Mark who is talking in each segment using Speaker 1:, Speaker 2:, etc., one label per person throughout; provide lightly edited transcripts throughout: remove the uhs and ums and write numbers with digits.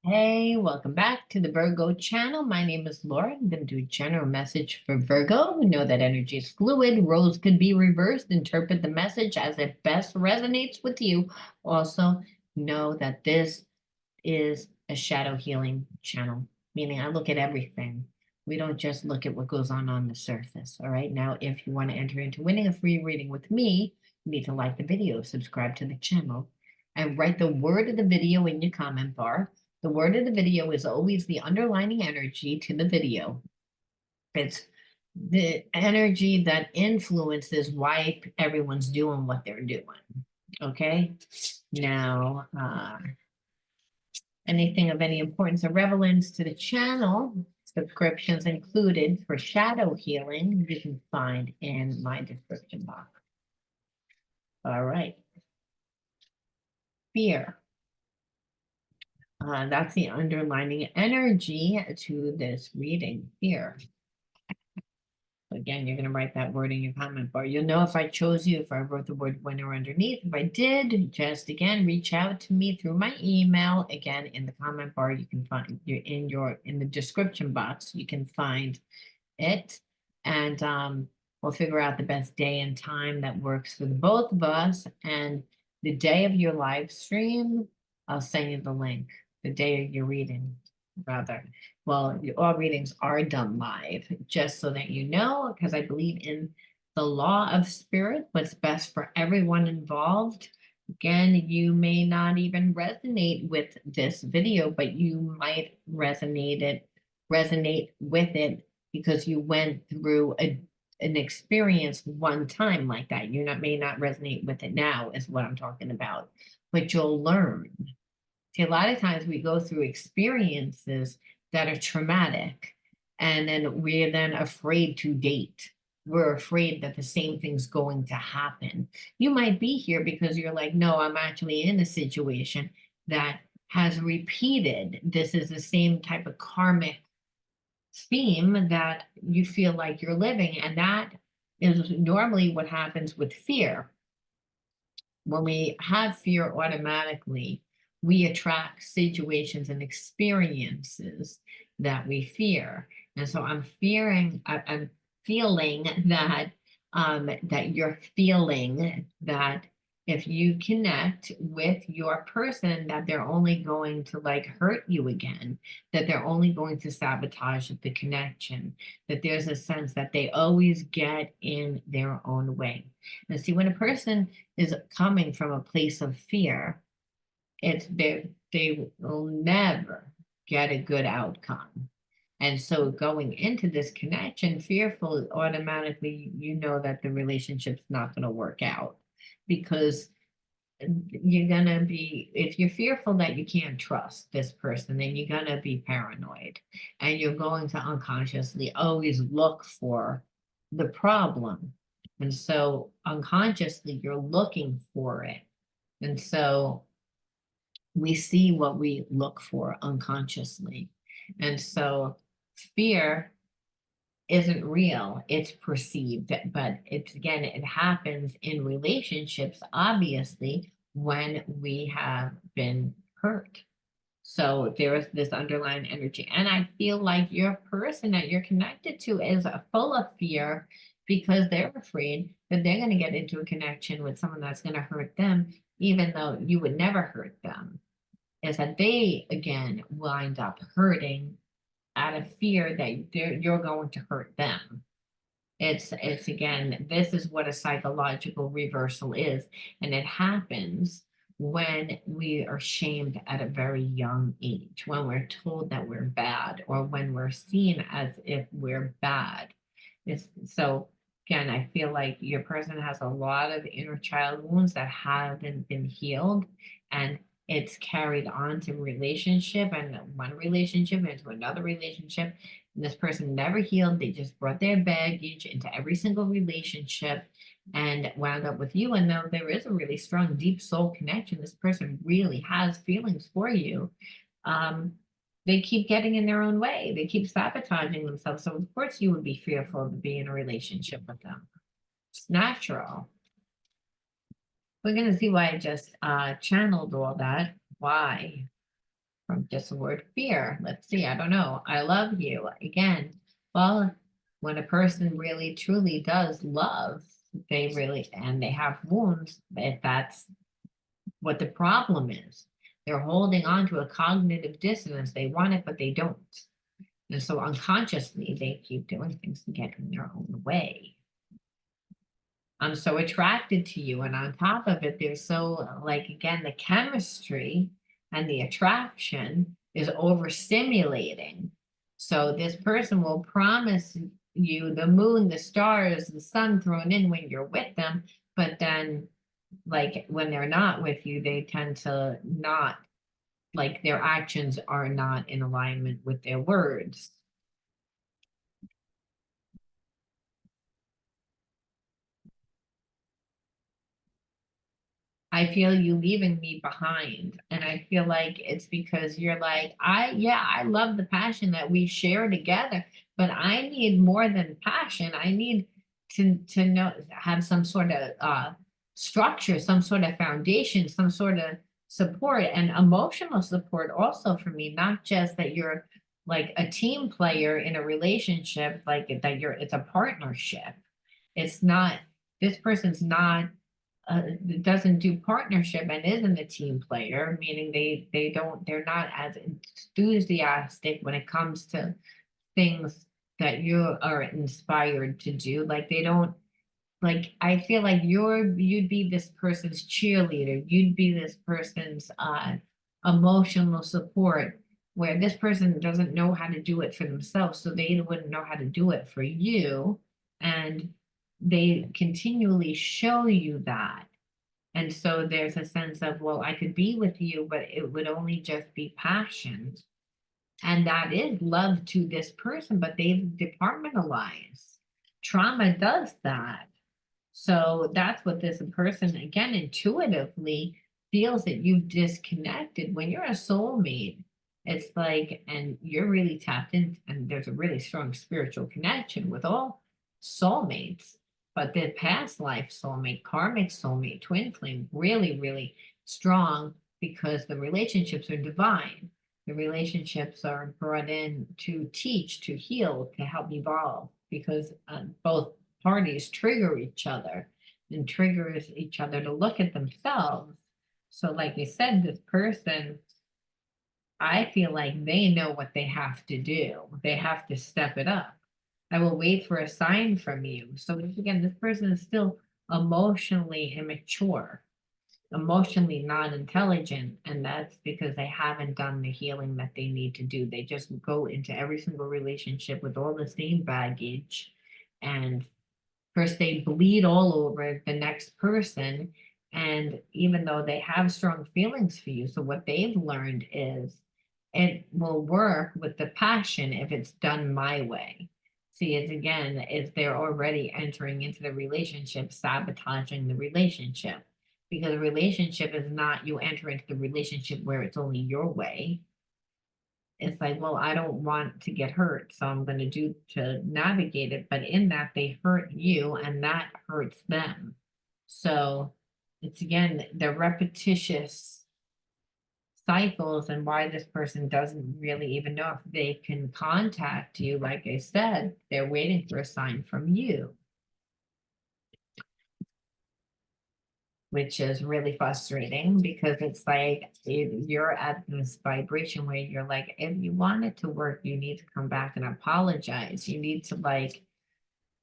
Speaker 1: Hey, welcome back to the Virgo channel. My name is Laura. I'm going to do a general message for Virgo. We know that energy is fluid. Roles could be reversed. Interpret the message as it best resonates with you. Also, know that this is a shadow healing channel, meaning I look at everything. We don't just look at what goes on the surface. All right. Now, if you want to enter into winning a free reading with me, you need to like the video, subscribe to the channel, and write the word of the video in your comment bar. The word of the video is always the underlining energy to the video. It's the energy that influences why everyone's doing what they're doing. Okay. Now, anything of any importance or relevance to the channel, subscriptions included for shadow healing, you can find in my description box. All right. Fear. That's the underlining energy to this reading, fear. Again, you're going to write that word in your comment bar. You'll know if I chose you, if I wrote the word winner underneath. If I did, just again, reach out to me through my email. Again, in the comment bar, you can find in the description box, you can find it. And we'll figure out the best day and time that works for the both of us. And the day of your live stream, I'll send you the link. The day of your reading, rather. Well, all readings are done live, just so that you know, because I believe in the law of spirit, what's best for everyone involved. Again, you may not even resonate with this video, but you might resonate with it because you went through an experience one time like that. May not resonate with it now, is what I'm talking about, but you'll learn. See, a lot of times we go through experiences that are traumatic, and then we're then afraid to date. We're afraid that the same thing's going to happen. You might be here because you're like, no, I'm actually in a situation that has repeated. This is the same type of karmic theme that you feel like you're living. And that is normally what happens with fear. When we have fear, automatically we attract situations and experiences that we fear. And so I'm feeling that you're feeling that if you connect with your person, that they're only going to like hurt you again, that they're only going to sabotage the connection, that there's a sense that they always get in their own way. And see, when a person is coming from a place of fear, they will never get a good outcome. And so going into this connection, fearful, automatically, you know that the relationship's not going to work out because you're going to be, if you're fearful that you can't trust this person, then you're going to be paranoid and you're going to unconsciously always look for the problem. And so unconsciously, you're looking for it. And so we see what we look for unconsciously. And so fear isn't real, it's perceived, but it's again, it happens in relationships, obviously, when we have been hurt. So there is this underlying energy. And I feel like your person that you're connected to is full of fear because they're afraid that they're going to get into a connection with someone that's going to hurt them, even though you would never hurt them. Is that they, again, wind up hurting out of fear that you're going to hurt them. It's again, this is what a psychological reversal is. And it happens when we are shamed at a very young age, when we're told that we're bad, or when we're seen as if we're bad. So again, I feel like your person has a lot of inner child wounds that haven't been healed, and it's carried on to relationship and one relationship into another relationship. And this person never healed. They just brought their baggage into every single relationship and wound up with you. And though there is a really strong, deep soul connection, this person really has feelings for you. They keep getting in their own way. They keep sabotaging themselves. So of course you would be fearful to be in a relationship with them. It's natural. We're going to see why I just channeled all that. Why? from just the word fear. Let's see, I don't know. I love you. Again, well, when a person really truly does love, they really, and they have wounds, if that's what the problem is. They're holding on to a cognitive dissonance. They want it, but they don't. And so unconsciously, they keep doing things to get in their own way. I'm so attracted to you. And on top of it, there's so, like, again, the chemistry and the attraction is overstimulating. So this person will promise you the moon, the stars, the sun thrown in when you're with them, but then, like, when they're not with you, they tend to not, like, their actions are not in alignment with their words. I feel you leaving me behind. And I feel like it's because you're like, yeah, I love the passion that we share together, but I need more than passion. I need to know, have some sort of structure, some sort of foundation, some sort of support and emotional support also for me, not just that you're like a team player in a relationship, like that it's a partnership. It's not, this person's not doesn't do partnership and isn't a team player, meaning they're not as enthusiastic when it comes to things that you are inspired to do. Like they don't, like I feel like you'd be this person's cheerleader, you'd be this person's emotional support, where this person doesn't know how to do it for themselves, so they wouldn't know how to do it for you. And they continually show you that. And so there's a sense of, well, I could be with you, but it would only just be passion. And that is love to this person, but they've departmentalized. Trauma does that. So that's what this person, again, intuitively feels that you've disconnected. When you're a soulmate, it's like, and you're really tapped in, and there's a really strong spiritual connection with all soulmates, but the past life soulmate, karmic soulmate, twin flame, really, really strong because the relationships are divine. The relationships are brought in to teach, to heal, to help evolve, because both parties trigger each other and triggers each other to look at themselves. So like you said, this person, I feel like they know what they have to do. They have to step it up. I will wait for a sign from you. So again, this person is still emotionally immature, emotionally non-intelligent, and that's because they haven't done the healing that they need to do. They just go into every single relationship with all the same baggage, and first they bleed all over the next person. And even though they have strong feelings for you, so what they've learned is it will work with the passion if it's done my way. See, it's again, is they're already entering into the relationship, sabotaging the relationship. Because a relationship is not, you enter into the relationship where it's only your way. It's like, well, I don't want to get hurt, so I'm going to do to navigate it. But in that, they hurt you and that hurts them. So it's again the repetitious cycles and why this person doesn't really even know if they can contact you. Like I said, they're waiting for a sign from you, which is really frustrating because it's like you're at this vibration where you're like, if you want it to work, you need to come back and apologize. You need to like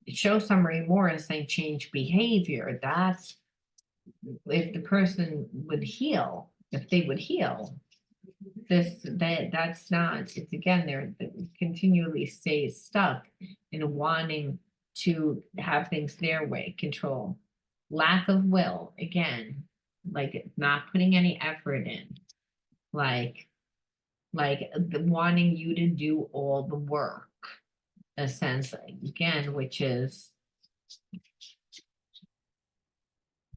Speaker 1: show some remorse and change behavior. That's if the person would heal, if they would heal. That's not, it's again, they continually stay stuck in wanting to have things their way, control, lack of will, again, like not putting any effort in, like wanting you to do all the work, a sense again, which is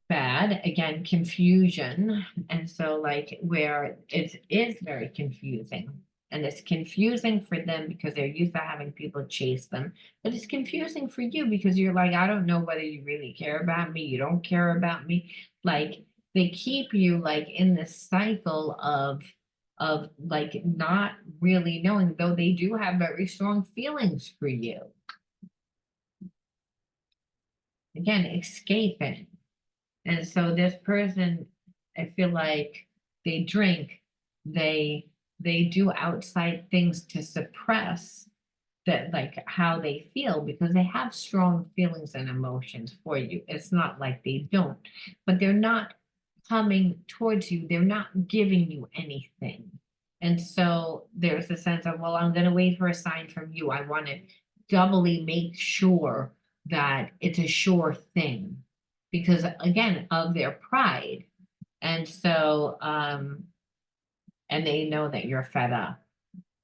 Speaker 1: bad, again, confusion. And so like where it is very confusing, and it's confusing for them because they're used to having people chase them, but it's confusing for you because you're like, I don't know whether you really care about me, you don't care about me. Like they keep you like in this cycle of of like not really knowing, though they do have very strong feelings for you. Again, escaping. And so this person, I feel like they drink, they they do outside things to suppress that, like how they feel, because they have strong feelings and emotions for you. It's not like they don't, but they're not coming towards you, they're not giving you anything. And so there's a sense of, well, I'm going to wait for a sign from you. I want to doubly make sure that it's a sure thing because, again, of their pride. And so, and they know that you're fed up.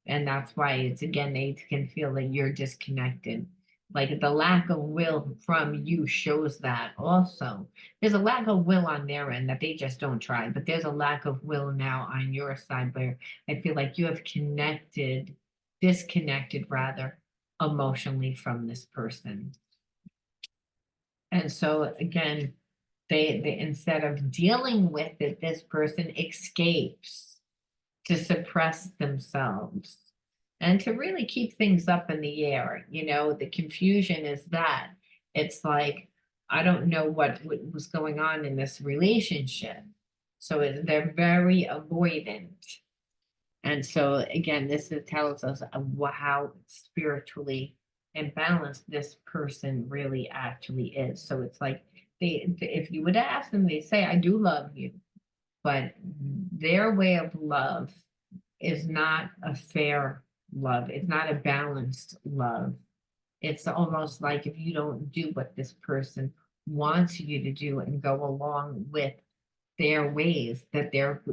Speaker 1: And that's why it's, again, they can feel that you're disconnected. Like the lack of will from you shows that also. There's a lack of will on their end that they just don't try, but there's a lack of will now on your side where I feel like you have disconnected rather, emotionally from this person. And so again, they instead of dealing with it, this person escapes to suppress themselves and to really keep things up in the air. The confusion is that it's like, I don't know what was going on in this relationship. So they're very avoidant. And so again, tells us how spiritually imbalanced this person really actually is. So it's like if you would ask them, they say, I do love you, but their way of love is not a fair love. It's not a balanced love. It's almost like if you don't do what this person wants you to do and go along with their ways, that they're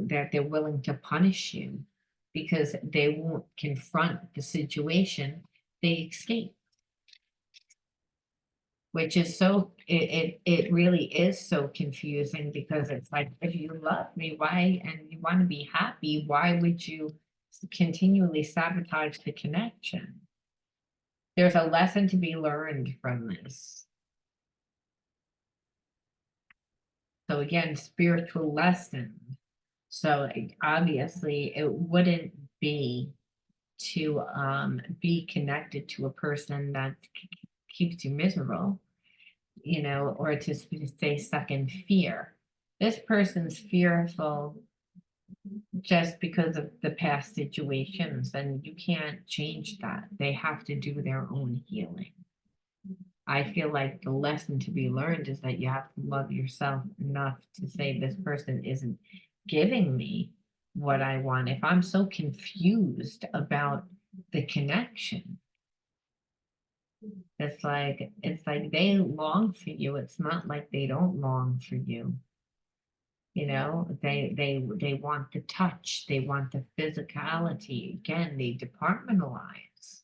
Speaker 1: willing to punish you because they won't confront the situation, they escape. Which is so it really is so confusing because it's like, if you love me, why, and you want to be happy, why would you continually sabotage the connection? There's a lesson to be learned from this. So again, spiritual lesson. So obviously it wouldn't be to be connected to a person that keeps you miserable, or to stay stuck in fear. This person's fearful just because of the past situations, and you can't change that. They have to do their own healing. I feel like the lesson to be learned is that you have to love yourself enough to say, this person isn't giving me what I want. If I'm so confused about the connection, it's like they long for you. It's not like they don't long for you. They want the touch, they want the physicality. Again, they departmentalize.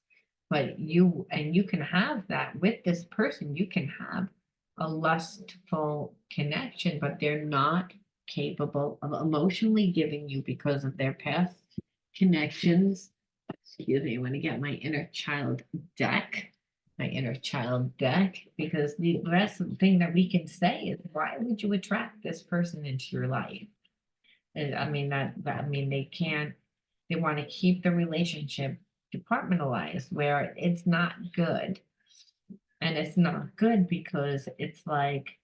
Speaker 1: But you can have that with this person. You can have a lustful connection, but they're not capable of emotionally giving you because of their past connections. Excuse me, I want to get my inner child deck, because the best thing that we can say is, why would you attract this person into your life? And I mean they want to keep the relationship departmentalized where it's not good. And it's not good because it's like,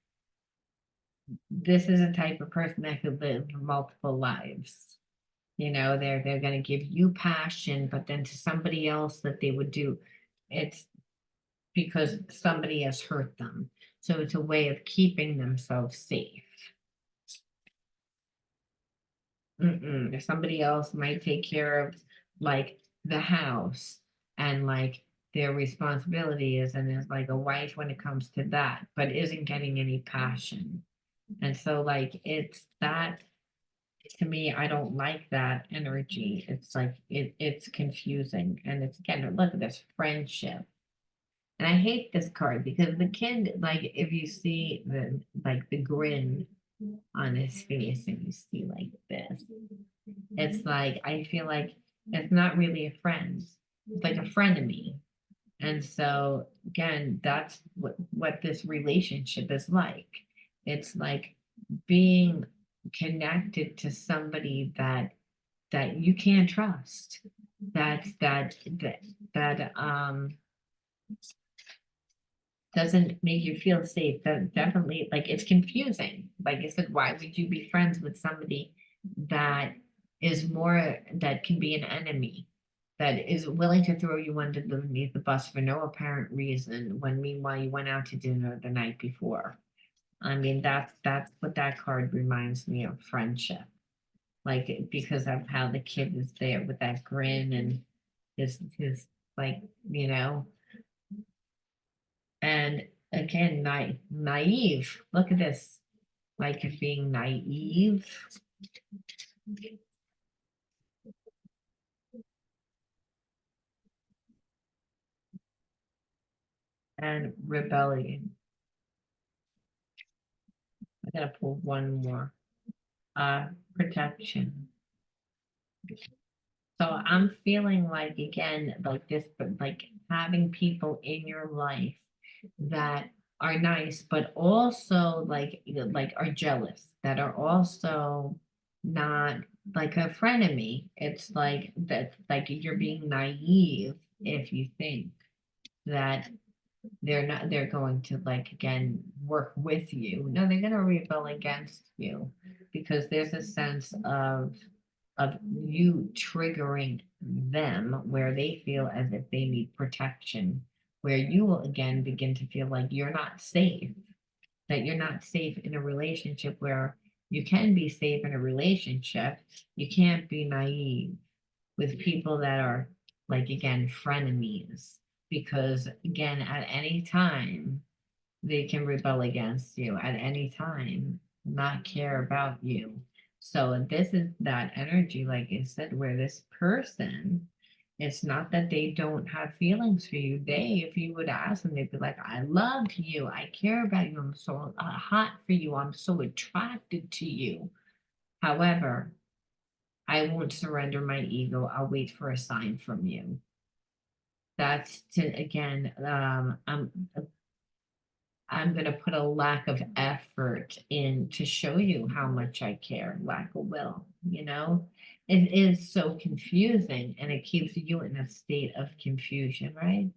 Speaker 1: this is a type of person that could live multiple lives. They're going to give you passion, but then to somebody else that they would do, it's because somebody has hurt them. So it's a way of keeping themselves safe. Somebody else might take care of like the house and like their responsibility is like a wife when it comes to that, but isn't getting any passion. And so like it's that, to me, I don't like that energy. It's like it's confusing. And it's, again, look at this friendship. And I hate this card because the kid, like, if you see the grin on his face and you see like this, it's like, I feel like it's not really a friend. It's like a frenemy. And so again, that's what this relationship is like. It's like being connected to somebody that that you can't trust, that doesn't make you feel safe, that definitely, like, it's confusing. Like I said, why would you be friends with somebody that is more, that can be an enemy, that is willing to throw you underneath the bus for no apparent reason, when meanwhile you went out to dinner the night before? I mean, that's what that card reminds me of, friendship. Like, because of how the kid is there with that grin and his like, you know, and again, naive. Look at this, like it being naive and rebellion. I gotta pull one more. Protection. So I'm feeling like, again, like this, but like having people in your life that are nice, but also like, like are jealous, that are also not like a frenemy. It's like that, like you're being naive if you think that they're going to, like, again, work with you. No, they're gonna rebel against you, because there's a sense of you triggering them where they feel as if they need protection, where you will again begin to feel like you're not safe, that you're not safe in a relationship. Where you can be safe in a relationship, you can't be naive with people that are, like, again, frenemies, because again, at any time they can rebel against you, at any time not care about you. So this is that energy, like I said, where this person, it's not that they don't have feelings for you. They, if you would ask them, they'd be like, I love you, I care about you, I'm so hot for you, I'm so attracted to you. However, I won't surrender my ego, I'll wait for a sign from you. That's to, again, I'm gonna put a lack of effort in to show you how much I care, lack of will, you know? It is so confusing, and it keeps you in a state of confusion, right?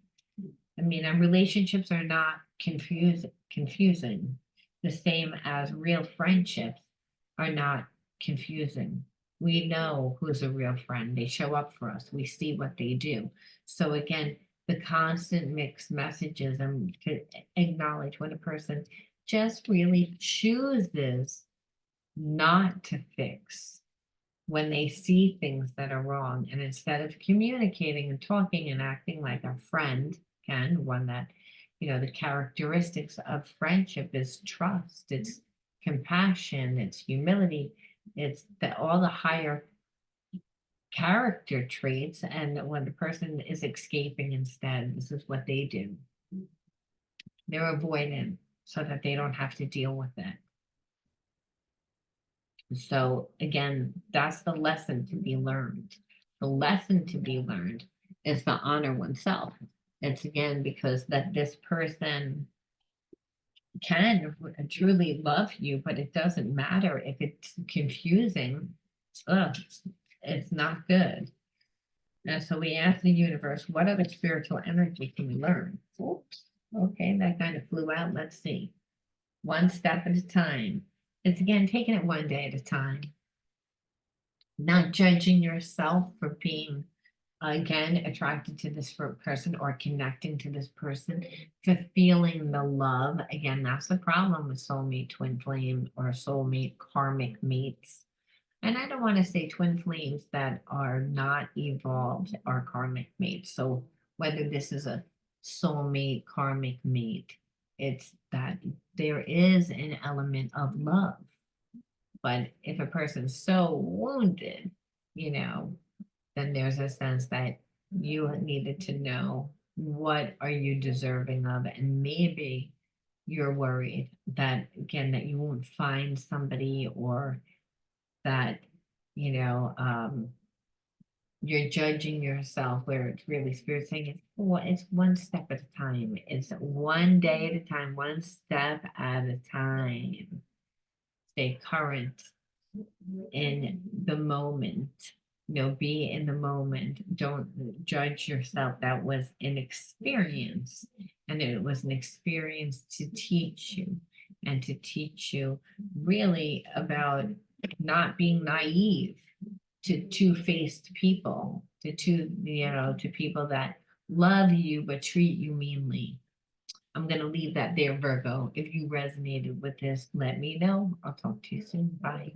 Speaker 1: I mean, our relationships are not confusing, the same as real friendships are not confusing. We know who's a real friend. They show up for us. We see what they do. So again, the constant mixed messages, and to acknowledge when a person just really chooses not to fix, when they see things that are wrong, and instead of communicating and talking and acting like a friend can, one that, the characteristics of friendship is trust, it's compassion, it's humility, it's all the higher character traits. And when the person is escaping, instead, this is what they do: they're avoiding, so that they don't have to deal with it. So again, that's the lesson to be learned. The lesson to be learned is to honor oneself. It's again because that this person can truly love you, but it doesn't matter if it's confusing. Ugh, it's not good. And so we ask the universe, what other spiritual energy can we learn? Oops. Okay, that kind of flew out. Let's see. One step at a time. It's again taking it one day at a time, not judging yourself for being, again, attracted to this person or connecting to this person, for feeling the love. Again, that's the problem with soulmate, twin flame, or soulmate karmic mates. And I don't want to say twin flames that are not evolved are karmic mates. So whether this is a soulmate, karmic mate, it's that there is an element of love. But if a person's so wounded, you know, then there's a sense that you needed to know, what are you deserving of? And maybe you're worried that, again, that you won't find somebody, or that, you know, you're judging yourself, where it's really spirit saying it's one step at a time. It's one day at a time, one step at a time. Stay current in the moment. Be in the moment. Don't judge yourself. That was an experience, and it was an experience to teach you, and to teach you really about not being naive to two-faced people, to people that love you but treat you meanly. I'm going to leave that there, Virgo. If you resonated with this, let me know. I'll talk to you soon. Bye.